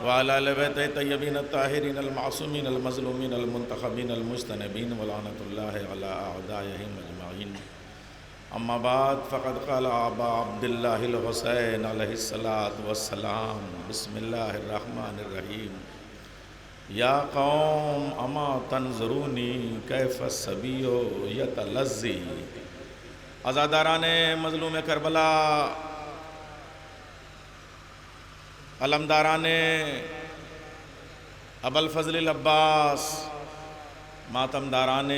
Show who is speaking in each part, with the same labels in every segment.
Speaker 1: وعلى آل بیتہ الطیبین الطاہرین المعصومین المظلومین المنتخبین المجتنبین ولعنۃ اللہ علی اعدائہم اجمعین۔ اما بعد فقد قال ابا عبداللہ الحسین علیہ الصلاۃ والسلام بسم اللہ الرحمن الرحیم یا قوم اما تنظرونی کیف الصبی یتلظی۔ عزاداران مظلوم کربلا، علمداران ابوالفضل العباس، ماتمداران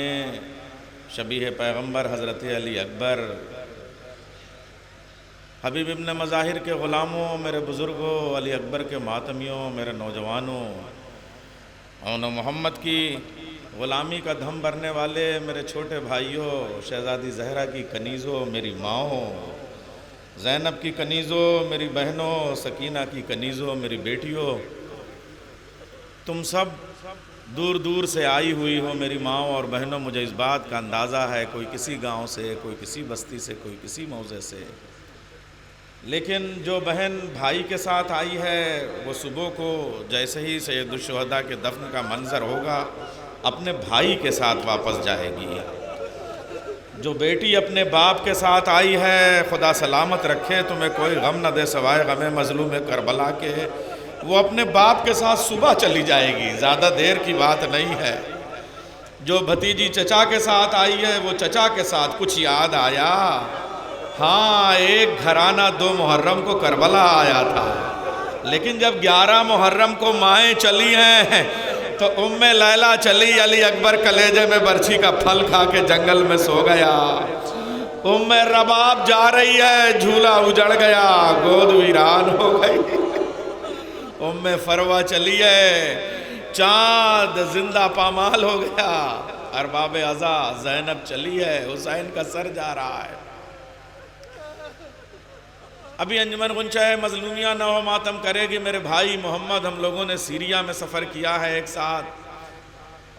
Speaker 1: شبیہ پیغمبر حضرت علی اکبر، حبیب ابن مظاہر کے غلاموں، میرے بزرگوں، علی اکبر کے ماتمیوں، میرے نوجوانوں، اون محمد کی غلامی کا دھم بھرنے والے میرے چھوٹے بھائیوں، شہزادی زہرا کی کنیزوں، میری ماؤں، زینب کی کنیزوں، میری بہنوں، سکینہ کی کنیزوں، میری بیٹیوں، تم سب دور دور سے آئی ہوئی ہو میری ماؤں اور بہنوں۔ مجھے اس بات کا اندازہ ہے، کوئی کسی گاؤں سے، کوئی کسی بستی سے، کوئی کسی موضع سے، لیکن جو بہن بھائی کے ساتھ آئی ہے وہ صبح کو جیسے ہی سید الشہداء کے دفن کا منظر ہوگا اپنے بھائی کے ساتھ واپس جائے گی۔ جو بیٹی اپنے باپ کے ساتھ آئی ہے، خدا سلامت رکھے تمہیں کوئی غم نہ دے سوائے غم مظلوم کربلا کے، وہ اپنے باپ کے ساتھ صبح چلی جائے گی، زیادہ دیر کی بات نہیں ہے۔ جو بھتیجی چچا کے ساتھ آئی ہے وہ چچا کے ساتھ کچھ یاد آیا، ہاں ایک گھرانہ 2 محرم کو کربلا آیا تھا، لیکن جب 11 محرم کو مائیں چلی ہیں تو ام لیلہ چلی، علی اکبر کلیجے میں برچھی کا پھل کھا کے جنگل میں سو گیا۔ ام رباب جا رہی ہے، جھولا اجڑ گیا، گود ویران ہو گئی۔ ام فروہ چلی ہے، چاند زندہ پامال ہو گیا۔ ارباب عزا زینب چلی ہے، حسین کا سر جا رہا ہے۔ ابھی انجمن غنچہ مظلومیہ نہ ہو ماتم کرے گی میرے بھائی محمد، ہم لوگوں نے سیریا میں سفر کیا ہے ایک ساتھ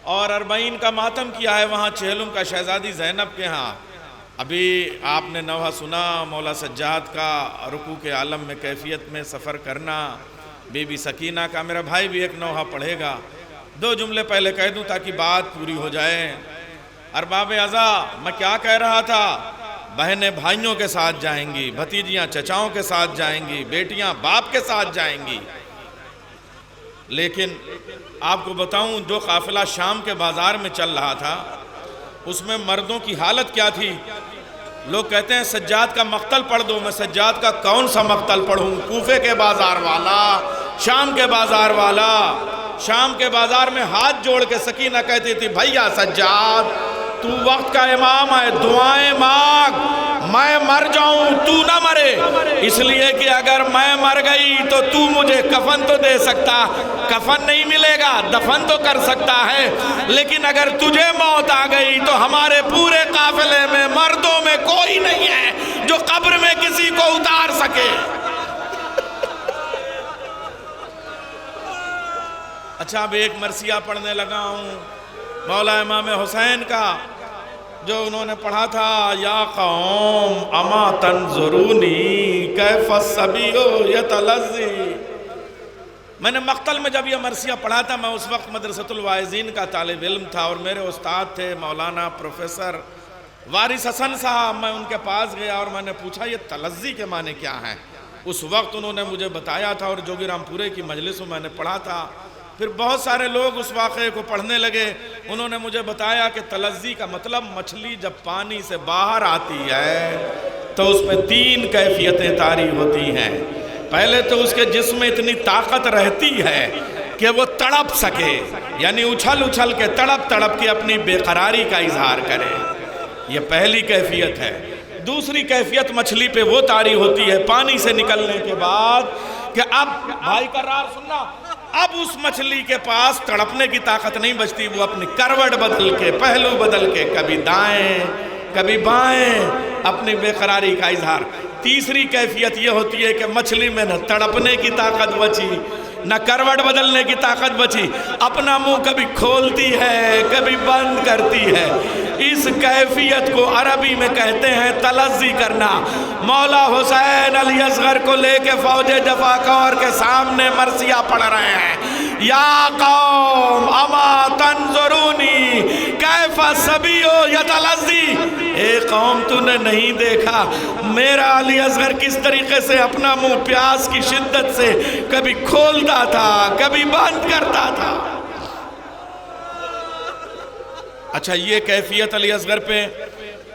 Speaker 1: اور 40 کا ماتم کیا ہے وہاں چہلم کا شہزادی زینب کے ہاں۔ ابھی آپ نے نوحہ سنا مولا سجاد کا، رکوع کے عالم میں کیفیت میں سفر کرنا، بی بی سکینہ کا۔ میرا بھائی بھی ایک نوحہ پڑھے گا، 2 جملے پہلے کہہ دوں تاکہ بات پوری ہو جائے۔ ارباب عزا، میں کیا کہہ رہا تھا؟ بہنیں بھائیوں کے ساتھ جائیں گی، بھتیجیاں چچاؤں کے ساتھ جائیں گی، بیٹیاں باپ کے ساتھ جائیں گی، لیکن آپ کو بتاؤں جو قافلہ شام کے بازار میں چل رہا تھا اس میں مردوں کی حالت کیا تھی؟ لوگ کہتے ہیں سجاد کا مقتل پڑھ دو، میں سجاد کا کون سا مقتل پڑھوں؟ کوفے کے بازار والا، شام کے بازار والا۔ شام کے بازار میں ہاتھ جوڑ کے سکینہ کہتی تھی، بھیا سجاد تو وقت کا امام ہے، دعائیں مانگ، میں مر جاؤں تو نہ مرے، اس لیے کہ اگر میں مر گئی تو تو مجھے کفن تو دے سکتا، کفن نہیں ملے گا، دفن تو کر سکتا ہے، لیکن اگر تجھے موت آ گئی تو ہمارے پورے قافلے میں مردوں میں کوئی نہیں ہے جو قبر میں کسی کو اتار سکے۔ اچھا اب ایک مرثیہ پڑھنے لگا ہوں مولا امام حسین کا، جو انہوں نے پڑھا تھا، یا قوم اما تنظرونی کیف الصبی یتلظی۔ میں نے مقتل میں جب یہ مرثیہ پڑھا تھا، میں اس وقت مدرسۃ الواعظین کا طالب علم تھا اور میرے استاد تھے مولانا پروفیسر وارث حسن صاحب۔ میں ان کے پاس گیا اور میں نے پوچھا یہ تلظی کے معنی کیا ہیں؟ اس وقت انہوں نے مجھے بتایا تھا اور جوگی رام پورے کی مجلس میں میں نے پڑھا تھا۔ پھر بہت سارے لوگ اس واقعے کو پڑھنے لگے، انہوں نے مجھے بتایا کہ تلظی کا مطلب مچھلی جب پانی سے باہر آتی ہے تو اس میں 3 کیفیتیں طاری ہوتی ہیں۔ پہلے تو اس کے جسم میں اتنی طاقت رہتی ہے کہ وہ تڑپ سکے، یعنی اچھل اچھل کے تڑپ تڑپ کے اپنی بے قراری کا اظہار کرے، یہ پہلی کیفیت ہے۔ دوسری کیفیت مچھلی پہ وہ طاری ہوتی ہے پانی سے نکلنے کے بعد کہ اب بھائی قرار سننا، اب اس مچھلی کے پاس تڑپنے کی طاقت نہیں بچتی، وہ اپنی کروٹ بدل کے، پہلو بدل کے، کبھی دائیں کبھی بائیں، اپنی بے قراری کا اظہار۔ تیسری کیفیت یہ ہوتی ہے کہ مچھلی میں نہ تڑپنے کی طاقت بچی نہ کروٹ بدلنے کی طاقت بچی، اپنا منہ کبھی کھولتی ہے کبھی بند کرتی ہے۔ اس کیفیت کو عربی میں کہتے ہیں تلذی کرنا۔ مولا حسین علی اصغر کو لے کے فوج جفاکور کے سامنے مرثیہ پڑھ رہے ہیں، یا قوم اما تنظرونی کیف صبیو یتلذی، اے قوم تو نے نہیں دیکھا میرا علی اصغر کس طریقے سے اپنا منہ پیاس کی شدت سے کبھی کھولتا تھا کبھی بند کرتا تھا۔ اچھا یہ کیفیت علی اصغر پہ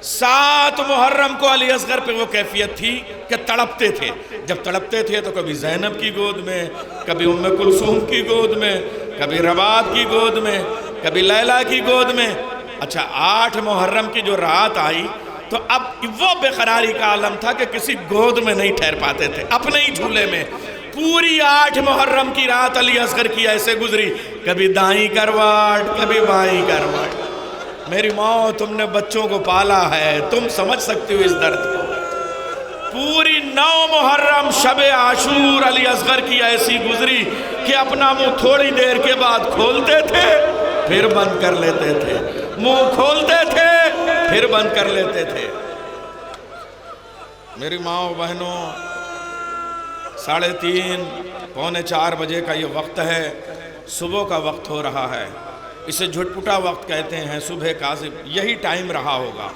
Speaker 1: 7 محرم کو علی اصغر پہ وہ کیفیت تھی کہ تڑپتے تھے۔ جب تڑپتے تھے تو کبھی زینب کی گود میں، کبھی ام کلثوم کی گود میں، کبھی رباب کی گود میں، کبھی لیلا کی گود میں۔ اچھا 8 محرم کی جو رات آئی تو اب وہ بے قراری کا عالم تھا کہ کسی گود میں نہیں ٹھہر پاتے تھے، اپنے ہی جھولے میں۔ پوری 8 محرم کی رات علی اصغر کی ایسے گزری، کبھی دائیں کرواٹ کبھی بائیں کرواٹ۔ میری ماں تم نے بچوں کو پالا ہے، تم سمجھ سکتے ہو اس درد کو۔ پوری 9 محرم شب عاشور علی اصغر کی ایسی گزری کہ اپنا منہ تھوڑی دیر کے بعد کھولتے تھے پھر بند کر لیتے تھے، منہ کھولتے تھے پھر بند کر لیتے تھے۔ میری ماں و بہنوں 3:30 پونے 4 بجے کا یہ وقت ہے، صبح کا وقت ہو رہا ہے، اسے جھٹپٹا وقت کہتے ہیں، صبح کاذب یہی ٹائم رہا ہوگا۔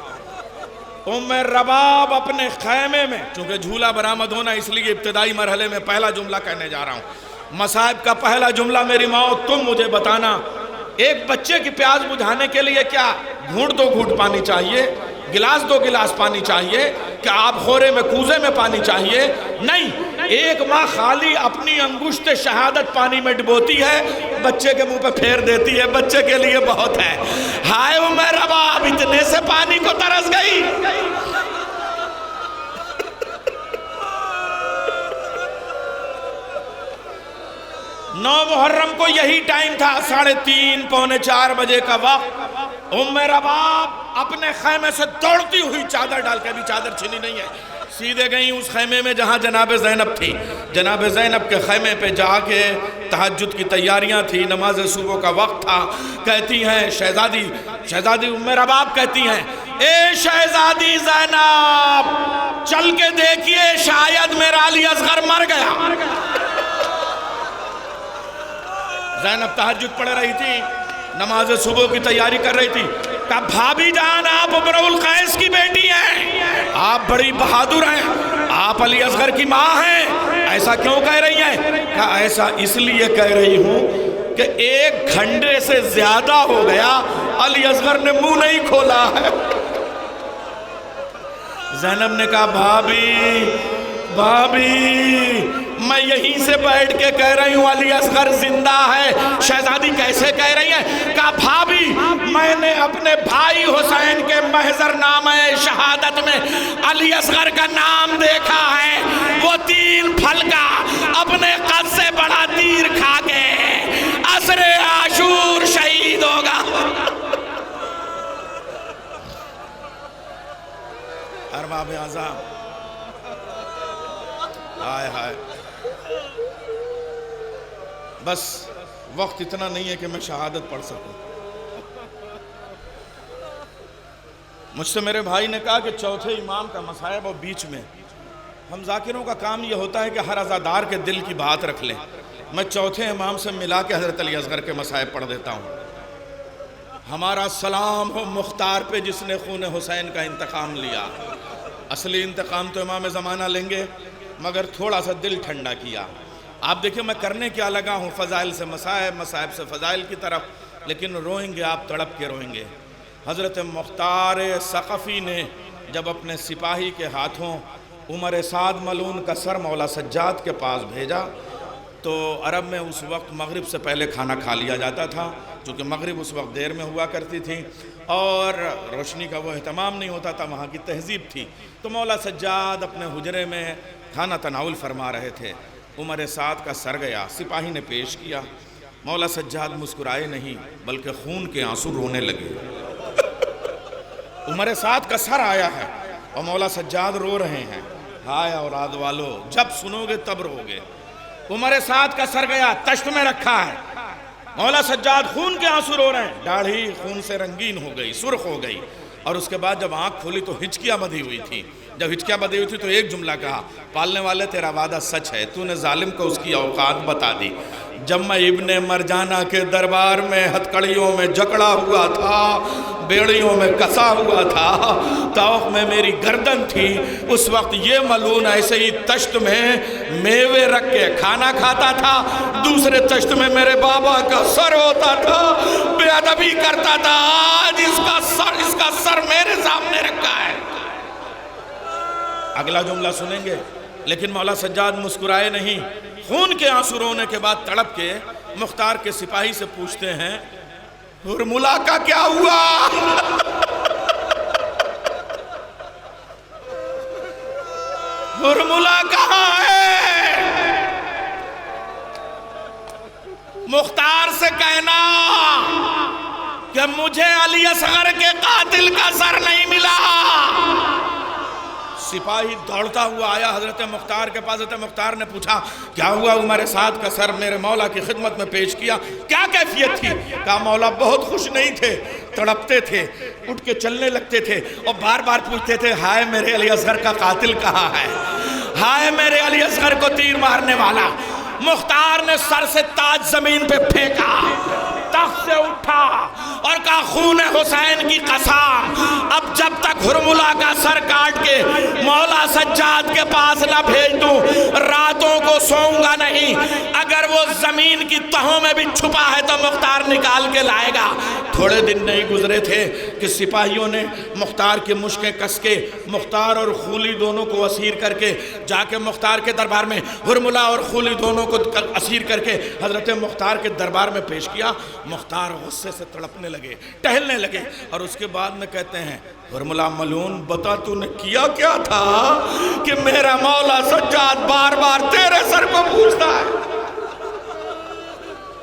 Speaker 1: ام رباب اپنے خیمے میں، چونکہ جھولا برآمد ہونا اس لیے ابتدائی مرحلے میں پہلا جملہ کہنے جا رہا ہوں۔ مصائب کا پہلا جملہ میری ماں تم مجھے بتانا، ایک بچے کی پیاس بجھانے کے لیے کیا گھونٹ 2 گھونٹ پانی چاہیے، گلاس 2 گلاس پانی چاہیے، کیا آپ خورے میں کوزے میں پانی چاہیے؟ نہیں، ایک ماں خالی اپنی انگشت شہادت پانی میں ڈبوتی ہے، بچے کے منہ پہ پھیر دیتی ہے، بچے کے لیے بہت ہے۔ ہائے ام رباب اتنے سے پانی کو ترس گئی۔ نو محرم کو یہی ٹائم تھا، 3:30 پونے 4 بجے کا وقت۔ ام رباب اپنے خیمے سے دوڑتی ہوئی چادر ڈال کے، ابھی چادر چھنی نہیں ہے، سیدھے گئیں اس خیمے میں جہاں جناب زینب تھی۔ جناب زینب کے خیمے پہ جا کے تہجد کی تیاریاں تھی، نماز صبح کا وقت تھا۔ کہتی ہیں شہزادی ام رباب کہتی ہیں، اے شہزادی زینب چل کے دیکھیے شاید میرا علی اصغر مر گیا۔ زینب تہجد پڑھ رہی تھی، نماز صبح کی تیاری کر رہی تھی۔ کہا بھابی جان آپ امرؤ القیس کی بیٹی ہیں، آپ بڑی بہادر ہیں، آپ علی اصغر کی ماں ہیں، ایسا کیوں کہہ رہی ہیں؟ کہا ایسا اس لیے کہہ رہی ہوں کہ 1 گھنٹے سے زیادہ ہو گیا علی اصغر نے منہ نہیں کھولا ہے۔ زینب نے کہا بھابی میں یہیں سے بیٹھ کے کہہ رہی ہوں علی اصغر زندہ ہے۔ شہزادی کیسے کہہ رہی ہیں؟ کہا بھابی میں نے اپنے بھائی حسین کے محضر نامہ شہادت میں علی اصغر کا نام دیکھا ہے، وہ 3 پھل کا اپنے قد سے بڑا تیر کھا کے عصر عاشور شہید ہوگا۔ ارباب اعظم ہائے بس وقت اتنا نہیں ہے کہ میں شہادت پڑھ سکوں۔ مجھ سے میرے بھائی نے کہا کہ چوتھے امام کا مصائب اور بیچ میں، ہم ذاکروں کا کام یہ ہوتا ہے کہ ہر عزادار کے دل کی بات رکھ لیں۔ میں چوتھے امام سے ملا کے حضرت علی اصغر کے مصائب پڑھ دیتا ہوں۔ ہمارا سلام ہو مختار پہ جس نے خون حسین کا انتقام لیا۔ اصلی انتقام تو امام زمانہ لیں گے، مگر تھوڑا سا دل ٹھنڈا کیا۔ آپ دیکھیں میں کرنے کیا لگا ہوں، فضائل سے مصائب، مصائب سے فضائل کی طرف، لیکن روئیں گے آپ، تڑپ کے روئیں گے۔ حضرت مختار ثقفی نے جب اپنے سپاہی کے ہاتھوں عمر سعد ملعون کا سر مولا سجاد کے پاس بھیجا تو عرب میں اس وقت مغرب سے پہلے کھانا کھا لیا جاتا تھا، چونکہ مغرب اس وقت دیر میں ہوا کرتی تھی اور روشنی کا وہ اہتمام نہیں ہوتا تھا، وہاں کی تہذیب تھی۔ تو مولا سجاد اپنے حجرے میں کھانا تناول فرما رہے تھے، عمر سعد کا سر گیا، سپاہی نے پیش کیا، مولا سجاد مسکرائے نہیں بلکہ خون کے آنسو رونے لگے۔ عمر سعد کا سر آیا ہے اور مولا سجاد رو رہے ہیں۔ ہائے اولاد والو، جب سنو گے تب رو گے۔ عمر سعد کا سر گیا، تشت میں رکھا ہے، مولا سجاد خون کے آنسو رو رہے ہیں، داڑھی خون سے رنگین ہو گئی، سرخ ہو گئی، اور اس کے بعد جب آنکھ کھولی تو ہچکیاں بدھی ہوئی تھی۔ جب ہچکیاں بدھی ہوئی تھی تو ایک جملہ کہا، پالنے والے تیرا وعدہ سچ ہے، تو نے ظالم کو اس کی اوقات بتا دی۔ جب میں ابن مرجانہ کے دربار میں ہتکڑیوں میں جکڑا ہوا تھا، بیڑیوں میں کسا ہوا تھا، طوق میں میری گردن تھی، اس وقت یہ ملعون ایسے ہی تشت میں میوے رکھ کے کھانا کھاتا تھا، دوسرے تشت میں میرے بابا کا سر ہوتا تھا، بے ادبی کرتا تھا، آج اس کا سر میرے سامنے رکھا ہے۔ اگلا جملہ سنیں گے، لیکن مولا سجاد مسکرائے نہیں، خون کے آنسو رونے کے بعد تڑپ کے مختار کے سپاہی سے پوچھتے ہیں، ہرملا کا کیا ہوا؟ ہرملا کہاں ہے؟ مختار سے کہنا کہ مجھے علی اصغر کے قاتل کا سر نہیں ملا۔ سپاہی دوڑتا ہوا آیا حضرت مختار کے پاس، حضرت مختار نے پوچھا کیا ہوا؟ عمر سعد کا سر میرے مولا کی خدمت میں پیش کیا، کیا کیفیت تھی؟ کہا مولا بہت خوش نہیں تھے، تڑپتے تھے، اٹھ کے چلنے لگتے تھے اور بار بار پوچھتے تھے ہائے میرے علی اصغر کا قاتل کہاں ہے، ہائے میرے علی اصغر کو تیر مارنے والا۔ مختار نے سر سے تاج زمین پہ پھینکا، تخت سے اٹھا اور کہا خون حسین کی قسم، اب جب تک ہرملا کا سر کاٹ کے مولا سجاد کے پاس نہ بھیج دوں راتوں کو سوؤں گا نہیں، اگر وہ زمین کی تہوں میں بھی چھپا ہے تو مختار نکال کے لائے گا۔ تھوڑے دن نہیں گزرے تھے کہ سپاہیوں نے مختار کی مشکیں کس کے مختار اور خولی دونوں کو اسیر کر کے جا کے مختار کے دربار میں ہرملا اور خولی دونوں کو اسیر کر کے حضرت مختار کے دربار میں پیش کیا۔ مختار غصے سے تڑپنے لگے، ٹہلنے لگے، اور اس کے بعد میں کہتے ہیں ہرملا ملعون بتا تو نے کیا کیا تھا کہ میرا مولا سجاد بار بار تیرے سر کو پوچھتا ہے؟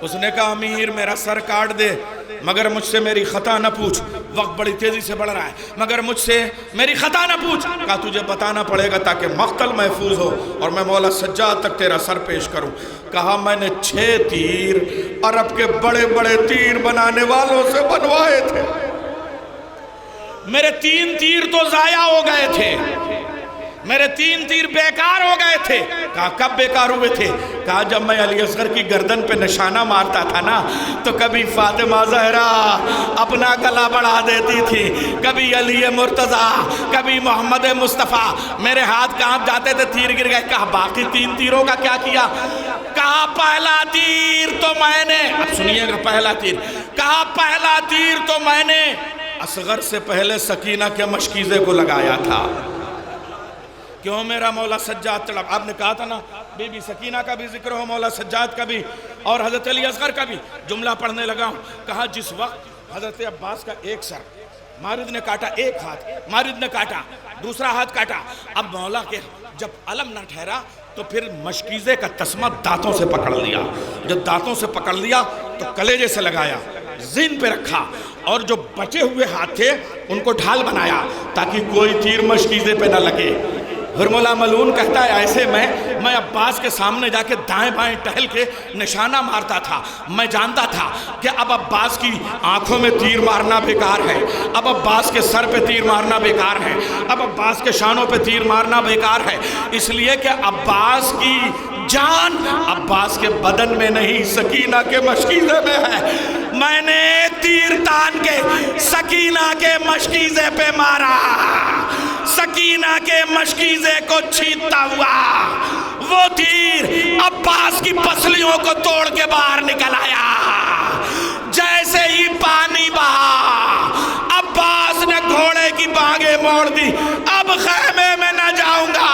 Speaker 1: اس نے کہا امیر میرا سر کاٹ دے مگر مجھ سے میری خطا نہ پوچھ، وقت بڑی تیزی سے بڑھ رہا ہے، مگر مجھ سے میری خطا نہ پوچھ۔ کہا تجھے بتانا پڑے گا تاکہ مقتل محفوظ ہو اور میں مولا سجاد تک تیرا سر پیش کروں۔ کہا میں نے 6 تیر عرب کے بڑے بڑے تیر بنانے والوں سے بنوائے تھے، میرے 3 تیر تو ضائع ہو گئے تھے، میرے 3 تیر بیکار ہو گئے تھے۔ کہا کب بیکار ہوئے تھے؟ کہا جب میں علی اصغر کی گردن پہ نشانہ مارتا تھا نا تو کبھی فاطمہ زہرا اپنا گلا بڑھا دیتی تھی، کبھی علی مرتضیٰ، کبھی محمد مصطفیٰ، میرے ہاتھ کانپ جاتے تھے، تیر گر گئے۔ کہا باقی 3 تیروں کا کیا کیا؟ کہا پہلا تیر تو میں نے، اب سنیے گا پہلا تیر، کہا پہلا تیر تو میں نے اصغر سے پہلے سکینہ کے مشکیزے کو لگایا تھا۔ کیوں میرا مولا سجاد تڑپ؟ آپ نے کہا تھا نا بی بی سکینہ کا بھی ذکر ہو، مولا سجاد کا بھی، اور حضرت علی اصغر کا بھی۔ جملہ پڑھنے لگا ہوں، کہا جس وقت حضرت عباس کا ایک سر مارد نے کاٹا، ایک ہاتھ مارد نے کاٹا، دوسرا ہاتھ کاٹا، اب مولا کے جب علم نہ ٹھہرا تو پھر مشکیزے کا تسمہ دانتوں سے پکڑ لیا، جب دانتوں سے پکڑ لیا تو کلیجے سے لگایا، زین پہ رکھا، اور جو بچے ہوئے ہاتھ تھے ان کو ڈھال بنایا تاکہ کوئی تیر مشکیزے پہ نہ لگے۔ ہرملا ملعون کہتا ہے ایسے میں عباس کے سامنے جا کے دائیں بائیں ٹہل کے نشانہ مارتا تھا، میں جانتا تھا کہ اب عباس کی آنکھوں میں تیر مارنا بیکار ہے، اب عباس کے سر پہ تیر مارنا بیکار ہے، اب عباس کے شانوں پہ تیر مارنا بیکار ہے، اس لیے کہ عباس کی جان عباس کے بدن میں نہیں سکینہ کے مشکیزے میں ہے۔ میں نے تیر تان کے سکینہ کے مشکیزے پہ مارا، سکینہ کے مشکیزے کو چھیدتا ہوا وہ تیر عباس کی پسلیوں کو توڑ کے باہر نکل آیا۔ جیسے ہی پانی بہا عباس نے گھوڑے کی بانگیں موڑ دی، اب خیمے میں نہ جاؤں گا۔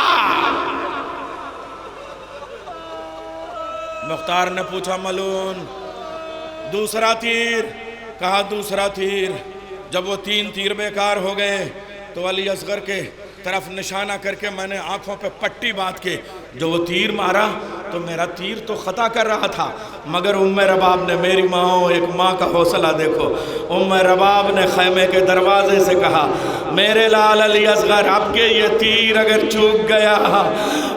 Speaker 1: مختار نے پوچھا ملعون دوسرا تیر؟ کہا دوسرا تیر۔ جب وہ 3 تیر بیکار ہو گئے تو علی اصغر کے طرف نشانہ کر کے میں نے آنکھوں پہ پٹی باندھ کے جو وہ تیر مارا تو میرا تیر تو خطا کر رہا تھا، مگر رباب نے، میری ماں ہو، ایک ماں کا حوصلہ دیکھو، رباب نے خیمے کے دروازے سے کہا میرے لال علی اصغر آپ کے یہ تیر اگر چوک گیا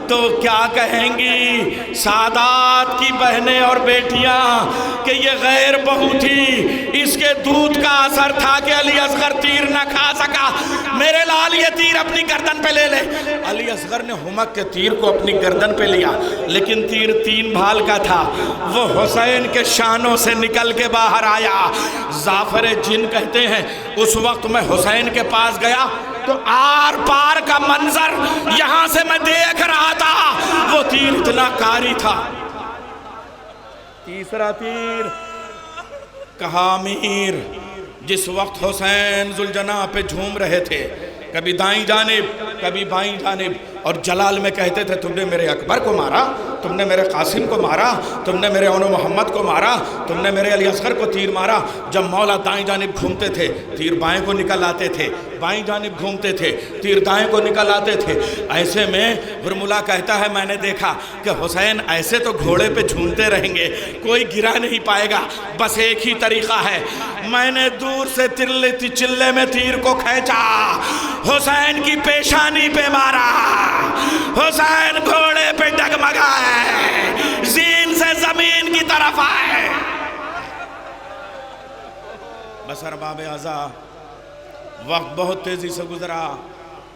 Speaker 1: تو کیا کہیں گی سادات کی بہنیں اور بیٹیاں کہ یہ غیر بہو تھی، اس کے دودھ کا اثر تھا کہ علی اصغر تیر نہ کھا سکا، میرے لال یہ تیر اپنی گردن پہ لے لے۔ علی اصغر نے ہمک کے تیر کو اپنی گردن پہ لیا، لیکن تیر 3 بھال کا تھا، وہ حسین کے شانوں سے نکل کے باہر آیا۔ زعفر جن کہتے ہیں اس وقت میں حسین کے پاس گیا تو آر پار کا منظر یہاں سے میں دیکھ رہا تھا، وہ تیر اتنا کاری تھا۔ تیسرا تیر کہا امیر، جس وقت حسین ذوالجناح پہ جھوم رہے تھے، کبھی دائیں جانب کبھی بائیں جانب، اور جلال میں کہتے تھے تم نے میرے اکبر کو مارا، تم نے میرے قاسم کو مارا، تم نے میرے محمد کو مارا، تم نے میرے علی اصغر کو تیر مارا۔ جب مولا دائیں جانب گھومتے تھے تیر بائیں کو نکل آتے تھے، بائیں جانب گھومتے تھے تیر دائیں کو نکل آتے تھے۔ ایسے میں ہرملا کہتا ہے میں نے دیکھا کہ حسین ایسے تو گھوڑے پہ جھومتے رہیں گے، کوئی گرا نہیں پائے گا، بس ایک ہی طریقہ ہے، میں نے دور سے چلے میں تیر کو کھینچا، حسین کی پیشانی پہ مارا، حسین گھوڑے پہ ڈگمگائے، زین سے زمین کی طرف آئے۔ بس ارباب اعزا وقت بہت تیزی سے گزرا،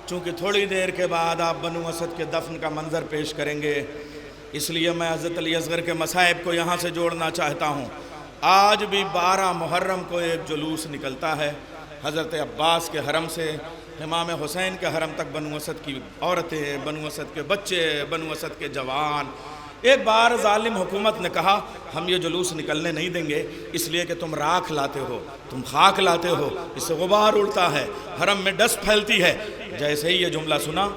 Speaker 1: چونکہ تھوڑی دیر کے بعد آپ بنو اسد کے دفن کا منظر پیش کریں گے، اس لیے میں حضرت علی اصغر کے مصائب کو یہاں سے جوڑنا چاہتا ہوں۔ آج بھی 12 محرم کو ایک جلوس نکلتا ہے حضرت عباس کے حرم سے امام حسین کے حرم تک، بنو اسد کی عورتیں، بنو اسد کے بچے، بنو اسد کے جوان۔ ایک بار ظالم حکومت نے کہا ہم یہ جلوس نکلنے نہیں دیں گے، اس لیے کہ تم راکھ لاتے ہو، تم خاک لاتے ہو، اس سے غبار اڑتا ہے، حرم میں ڈسٹ پھیلتی ہے۔ جیسے ہی یہ جملہ سنا،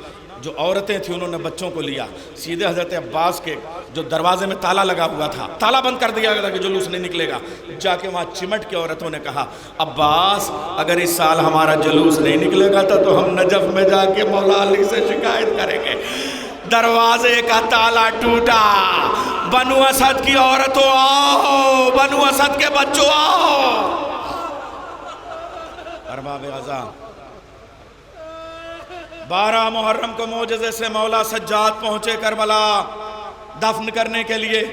Speaker 1: جو عورتیں تھیں انہوں نے بچوں کو لیا، سیدھے حضرت عباس کے جو دروازے میں تالا لگا ہوا تھا، تالا بند کر دیا گیا کہ جلوس نہیں نکلے گا، جا کے وہاں چمٹ کے عورتوں نے کہا عباس اگر اس سال ہمارا جلوس نہیں نکلے گا تو ہم نجف میں جا کے مولا علی سے شکایت کریں گے۔ دروازے کا تالا ٹوٹا، بنو اسد کی عورتوں آؤ، بنو اسد کے بچوں آؤ۔ ارباب اعزا 12 محرم کو معجزے سے مولا سجاد پہنچے کربلا دفن کرنے کے لیے۔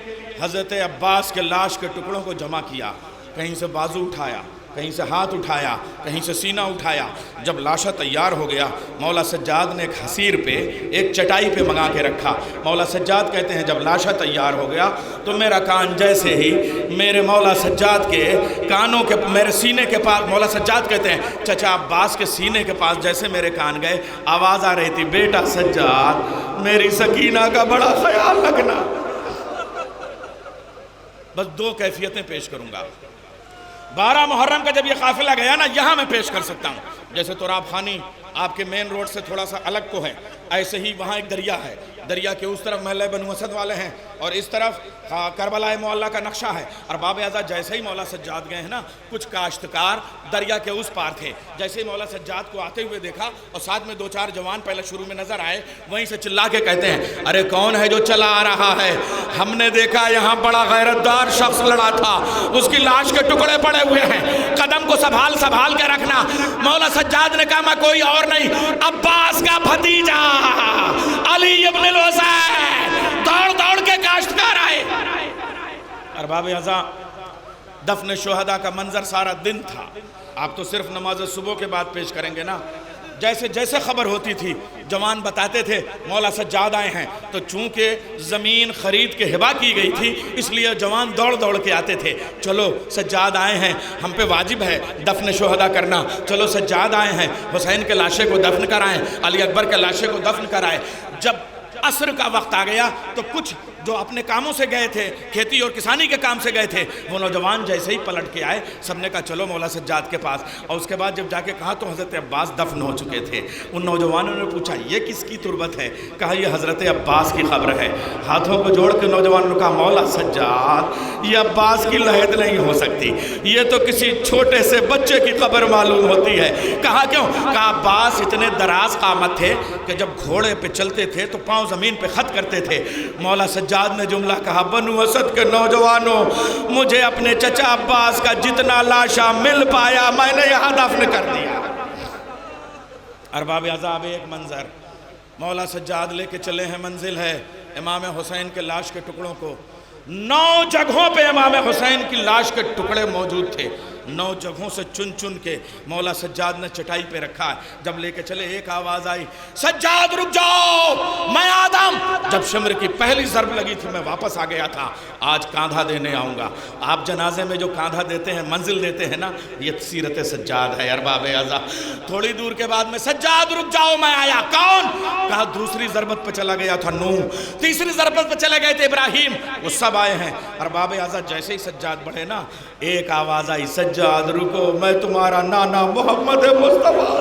Speaker 1: حضرت عباس کے لاش کے ٹکڑوں کو جمع کیا، کہیں سے بازو اٹھایا، کہیں سے ہاتھ اٹھایا، کہیں سے سینہ اٹھایا۔ جب لاشا تیار ہو گیا، مولا سجاد نے ایک حسیر پہ، ایک چٹائی پہ منگا کے رکھا۔ مولا سجاد کہتے ہیں جب لاشا تیار ہو گیا تو میرا کان جیسے ہی میرے مولا سجاد کے کانوں کے، میرے سینے کے پاس، مولا سجاد کہتے ہیں چچا عباس کے سینے کے پاس جیسے میرے کان گئے، آواز آ رہی تھی بیٹا سجاد میری سکینہ کا بڑا خیال رکھنا۔ بس 2 کیفیتیں پیش کروں گا۔ 12 محرم کا جب یہ قافلہ گیا نا، یہاں میں پیش کر سکتا ہوں، جیسے تراب خانی آپ کے مین روڈ سے تھوڑا سا الگ کو ہے، ایسے ہی وہاں ایک دریا ہے، دریا کے اس طرف محلہ بنو اسد والے ہیں اور اس طرف کربلا معلیٰ کا نقشہ ہے۔ اور باب اعزا جیسے ہی مولا سجاد گئے ہیں نا، کچھ کاشتکار دریا کے اس پار تھے، جیسے ہی مولا سجاد کو آتے ہوئے دیکھا اور ساتھ میں 2-4 جوان پہلے شروع میں نظر آئے، وہیں سے چلا کے کہتے ہیں ارے کون ہے جو چلا آ رہا ہے؟ ہم نے دیکھا یہاں بڑا غیرتدار شخص لڑا تھا، اس کی لاش کے ٹکڑے پڑے ہوئے ہیں، قدم کو سنبھال کے رکھنا۔ مولا سجاد نے کہا میں کوئی اور نہیں، عباس کا بھتیجا علی ابن الحسین۔ دوڑ کے کاشتکار آئے۔ ارباب اعزا دفن شہداء کا منظر سارا دن تھا، آپ تو صرف نماز صبح کے بعد پیش کریں گے نا۔ جیسے جیسے خبر ہوتی تھی جوان بتاتے تھے مولا سجاد آئے ہیں، تو چونکہ زمین خرید کے ہبہ کی گئی تھی اس لیے جوان دوڑ کے آتے تھے، چلو سجاد آئے ہیں، ہم پہ واجب ہے دفن شہداء کرنا، چلو سجاد آئے ہیں، حسین کے لاشے کو دفن کرائیں، علی اکبر کے لاشے کو دفن کرائیں۔ جب عصر کا وقت آ گیا تو کچھ جو اپنے کاموں سے گئے تھے، کھیتی اور کسانی کے کام سے گئے تھے، وہ نوجوان جیسے ہی پلٹ کے آئے، سب نے کہا چلو مولا سجاد کے پاس۔ اور اس کے بعد جب جا کے کہا تو حضرت عباس دفن ہو چکے تھے۔ ان نوجوانوں نے پوچھا یہ کس کی تربت ہے؟ کہا یہ حضرت عباس کی قبر ہے۔ ہاتھوں کو جوڑ کے نوجوانوں نے کہا مولا سجاد یہ عباس کی لحد نہیں ہو سکتی، یہ تو کسی چھوٹے سے بچے کی قبر معلوم ہوتی ہے۔ کہا کیوں؟ کہا عباس اتنے دراز قامت تھے کہ جب گھوڑے پہ چلتے تھے تو پاؤں زمین پہ خط کرتے تھے۔ مولا سجاد سجاد نے جملہ کہا بنو اسد کے نوجوانوں مجھے اپنے چچا عباس کا جتنا لاشا مل پایا میں نے یہاں دفن کر دیا۔ ارباب عذاب ایک منظر، مولا سجاد لے کے چلے ہیں، منزل ہے امام حسین کے لاش کے ٹکڑوں کو، 9 جگہوں پہ امام حسین کی لاش کے ٹکڑے موجود تھے، 9 جگہوں سے چن چن کے مولا سجاد نے چٹائی پہ رکھا ہے۔ جب لے کے چلے ایک آواز آئی سجاد رک جاؤ میں آدم، جب شمر کی پہلی ضرب لگی تھی میں واپس آ گیا تھا، آج کاندھا دینے آؤں گا۔ آپ جنازے میں جو کاندھا دیتے ہیں منزل دیتے ہیں نا، یہ سیرت سجاد ہے ارباب عذاب۔ تھوڑی دور کے بعد میں سجاد رک جاؤ میں آیا، کون؟ کہا دوسری ضربت پہ چلا گیا تھا نوح، تیسری ضربت پہ چلے گئے تھے ابراہیم، وہ سب آئے ہیں۔ ارباب عذاب جیسے ہی سجاد بڑھے نا، ایک آواز آئی سجاد رکو میں تمہارا نانا محمد مصطفیٰ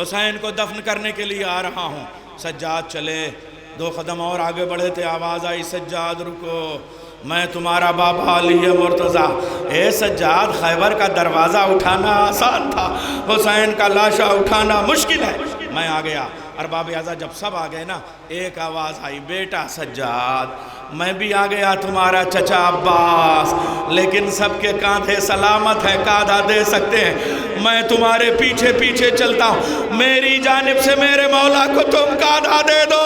Speaker 1: حسین کو دفن کرنے کے لیے آ رہا ہوں۔ سجاد چلے، 2 قدم اور آگے بڑھے تھے، آواز آئی سجاد رکو میں تمہارا بابا علی مرتضیٰ۔ اے سجاد خیبر کا دروازہ اٹھانا آسان تھا، حسین کا لاشا اٹھانا مشکل ہے، میں آ گیا۔ ارباب عزت جب سب آ گئے نا، ایک آواز آئی بیٹا سجاد میں بھی آ گیا تمہارا چچا عباس، لیکن سب کے کاندھے سلامت ہیں، کاندھا دے سکتے ہیں، میں تمہارے پیچھے پیچھے چلتا ہوں، میری جانب سے میرے مولا کو تم کاندھا دے دو۔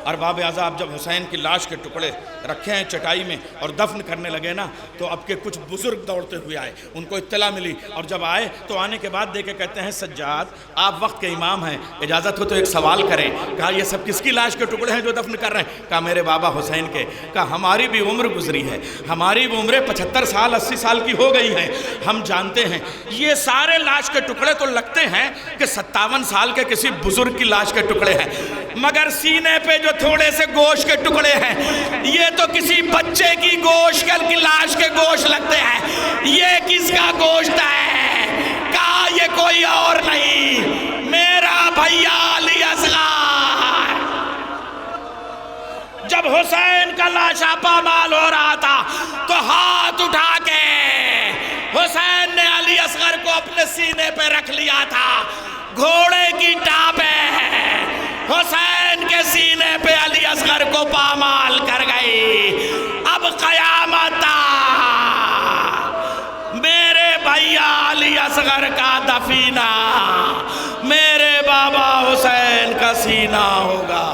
Speaker 1: ارباب عذاب جب حسین کی لاش کے ٹکڑے رکھے ہیں چٹائی میں اور دفن کرنے لگے نا، تو اب کے کچھ بزرگ دوڑتے ہوئے آئے، ان کو اطلاع ملی، اور جب آئے تو آنے کے بعد دیکھے کہتے ہیں سجاد آپ وقت کے امام ہیں، اجازت ہو تو ایک سوال کریں۔ کہا یہ سب کس کی لاش کے ٹکڑے ہیں جو دفن کر رہے ہیں؟ کہا میرے بابا حسین کے۔ کہا ہماری بھی عمر گزری ہے، ہماری بھی عمریں 75 سال 80 سال کی ہو گئی ہیں، ہم جانتے ہیں یہ سارے لاش کے ٹکڑے تو لگتے ہیں کہ 57 سال کے کسی بزرگ کی لاش کے ٹکڑے ہیں، مگر سینے پہ جو تھوڑے سے گوشت کے ٹکڑے ہیں یہ تو کسی بچے کی گوشت کی لاش کے گوشت لگتے ہیں، یہ کس کا گوشت ہے؟ کہا یہ کوئی اور نہیں، میرا بھیا علی اصغر۔ جب حسین کا لاشا پامال ہو رہا تھا تو ہاتھ اٹھا کے حسین نے علی اصغر کو اپنے سینے پہ رکھ لیا تھا، گھوڑے کی ٹانپیں حسین کے سینے پہ علی اصغر کو پامال کر گئی۔ اب قیامت میرے بھیا علی اصغر کا دفینہ میرے بابا حسین کا سینہ ہوگا۔